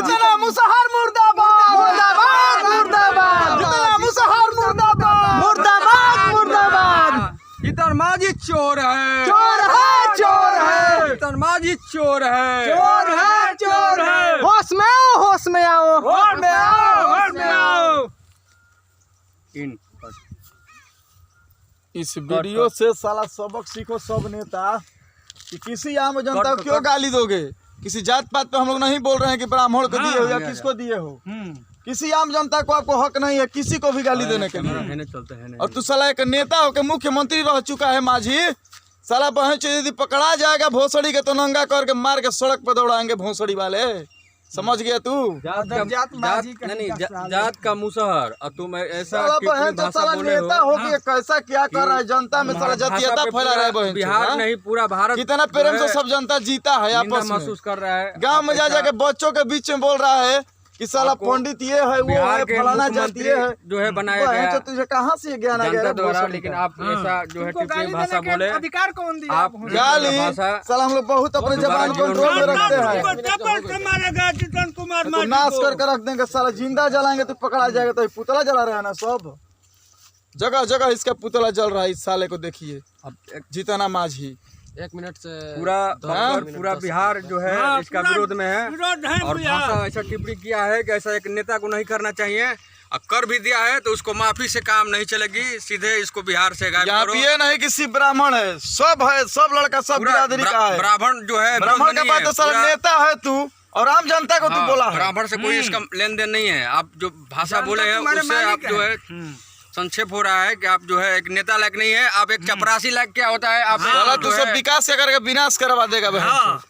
जितना मुसहर मुर्दाबाद मुर्दाबाद मुर्दाबाद, जितना मुसहर मुर्दाबाद मुर्दाबाद मुर्दाबाद। इधर माजी चोर है, चोर है चोर है, इधर माजी चोर है, चोर है चोर है। होश में आओ होश में आओ होश में आओ होश में आओ। इस वीडियो से साला सबक सीखो सब नेता कि किसी आम जनता को क्यों गाली दोगे। किसी जात पात पे हम लोग नहीं बोल रहे हैं कि ब्राह्मण को दिए हो या किसको दिए हो। किसी आम जनता को आपको हक नहीं है किसी को भी गाली देने के लिए। और तू साला एक नेता होकर मुख्यमंत्री रह चुका है मांझी, साला बहन यदि पकड़ा जाएगा भोसड़ी के तो नंगा करके मार के सड़क पर दौड़ाएंगे भोसड़ी वाले। समझ गया तू? जात का मुसहर और तुम ऐसा साला नेता हो गया कैसा क्या कर रहा है जनता में, साला जातीयता फैला रहा है बहन। बिहार नहीं पूरा भारत कितना प्रेम से सब जनता जीता है आपस में महसूस कर रहा है। गांव में जा जाके बच्चों के बीच में बोल रहा है कि साला पंडित ये है वो है फलाना जाति है जो है बनाया गया। तुझे कहाँ से ज्ञान आ गया? लेकिन आप ऐसा जो है टिप्पणी भाषा बोले अधिकार कौन दिया? आप गाली साला हम लोग बहुत अपने जबान कंट्रोल में रखते हैं। तो नाश करके रख देंगे साला, जिंदा जलाएंगे तो पकड़ा जाएगा। तो पुतला जला रहा है ना, सब जगह जगह इसका पुतला जल रहा है। इस साले को देखिए जितना माझी 1 मिनट से पूरा बिहार जो है इसका विरोध में है। और भाषा ऐसा टिप्पणी किया है कि ऐसा एक नेता को नहीं करना चाहिए। और कर भी दिया है तो उसको माफी से काम नहीं चलेगी, सीधे इसको बिहार से गायब करो। ये नहीं किसी ब्राह्मण है, सब है, सब लड़का सब बिरादरी का है। ब्राह्मण जो है ब्राह्मण के बाद तो साला नेता है तू और आम जनता को तू बोला है। ब्राह्मण से कोई इसका लेन देन नहीं है। आप जो भाषा बोले हैं उससे आप जो है संक्षेप हो रहा है कि आप जो है एक नेता लायक नहीं है, आप एक चपरासी लायक क्या होता है। आप तू सब विकास करके विनाश करवा देगा बहन।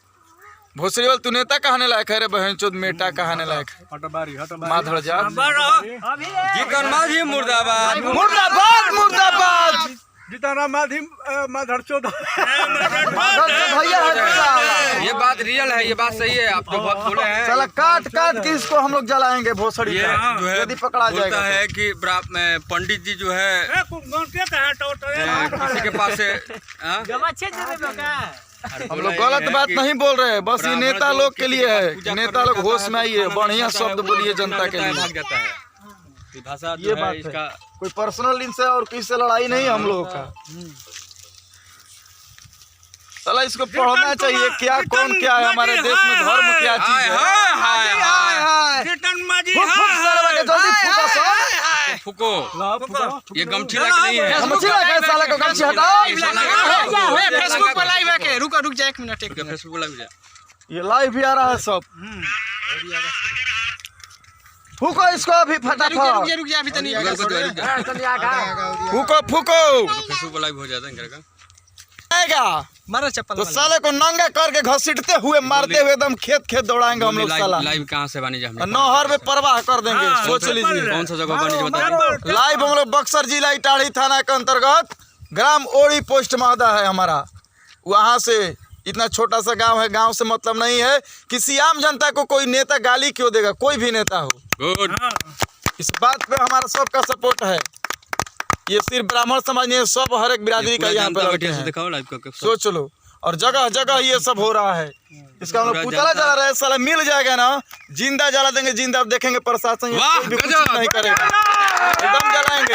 भोसड़ी वाल तू नेता कहने लायक है रे बहन चोद, मेटा कहने लायक है। माधड़ जा जीतन माझी मुर्दाबाद मुर्दाबाद मुर्दाबाद। जितना माधी माधर चौध भैया है ये बात रियल है, ये बात सही है। आप जो बहुत बोले हैं साला काट काट के इसको हम लोग जलाएंगे भोसड़ी ये जो है यदि पकड़ा जाएगा है कि पंडित जी जो है किसी के पास से हम लोग गलत बात नहीं बोल रहे हैं, बस ये नेता लोग के लिए है कि नेता लोग होश में आइए, बढ़िया शब्द बोलिए जनता के लिए। भाग जाता है भाषा ये बात है, कोई पर्सनल इनसे और किसी से लड़ाई नहीं हम लोगों का। साला इसको पढ़ना चाहिए क्या कौन क्या है हमारे देश में, धर्म क्या चीज है। फूको ये गमछी नहीं है, गमछी लगा साला को, गमछी हटाओ। फेसबुक पर लाइव है के रुक जा 1 मिनट। फेसबुक पर लाइव जा, ये लाइव भी आ रहा है सब। फूको इसको अभी फटाफट, रुक जा अभी तो नहीं। फूको फूको फेसबुक पर लाइव हो जाता है आएगा। मारो चप्पल तो साले को नंगा करके घसीटते हुए मारते हुए एकदम खेत खेत दौड़ाएंगे हम लोग। साला लाइव कहाँ से बनी जाए, नहर में परवाह कर देंगे। सोच लीजिए कौन सा जगह बनी बताइए। लाइव हम लोग बक्सर जिला इटाढ़ी थाना के अंतर्गत ग्राम ओड़ी पोस्ट महदा है हमारा, वहाँ से इतना छोटा सा गांव है। गांव से मतलब नहीं है, किसी आम जनता को कोई नेता गाली क्यों देगा, कोई भी नेता हो। इस बात पे हमारा सबका सपोर्ट है। ये सिर्फ ब्राह्मण समाज नहीं है, सब हर एक बिरादरी का यहाँ पे लड़के हैं। सोच लो, और जगह जगह ये सब हो रहा है। इसका हम लोग पुतला जला रहे हैं, साला मिल जाएगा ना, जिंदा जला देंगे। जिंदा देखेंगे प्रशासन कुछ नहीं करेगा, एकदम जलाएंगे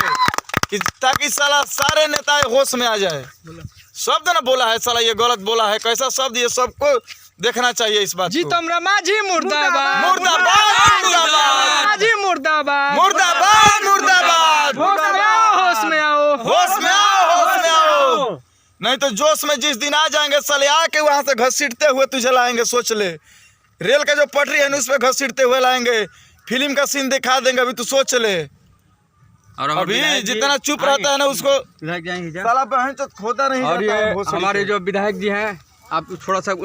कि ताकि साला सारे नेता होश में आ जाए। शब्द ना बोला है साला, ये गलत बोला है, कैसा शब्द, ये सबको देखना चाहिए इस बात जी। तुमरा माझी मुर्दाबाद मुर्दाबाद मुर्दाबाद माझी मुर्दाबाद मुर्दाबाद मुर्दाबाद। होश में आओ होश में आओ होश में आओ, नहीं तो जोश में जिस दिन आ जाएंगे साले आके वहां से घसीटते हुए तुझे लाएंगे। सोच ले, रेल का जो पटरी है उस पर घसीटते हुए लाएंगे, फिल्म का सीन दिखा देंगे। अभी तू सोच ले, और अभी जितना चुप रहता है ना उसको साला बहन खोदा नहीं। और ये हमारे जो विधायक जी हैं, आप थोड़ा सा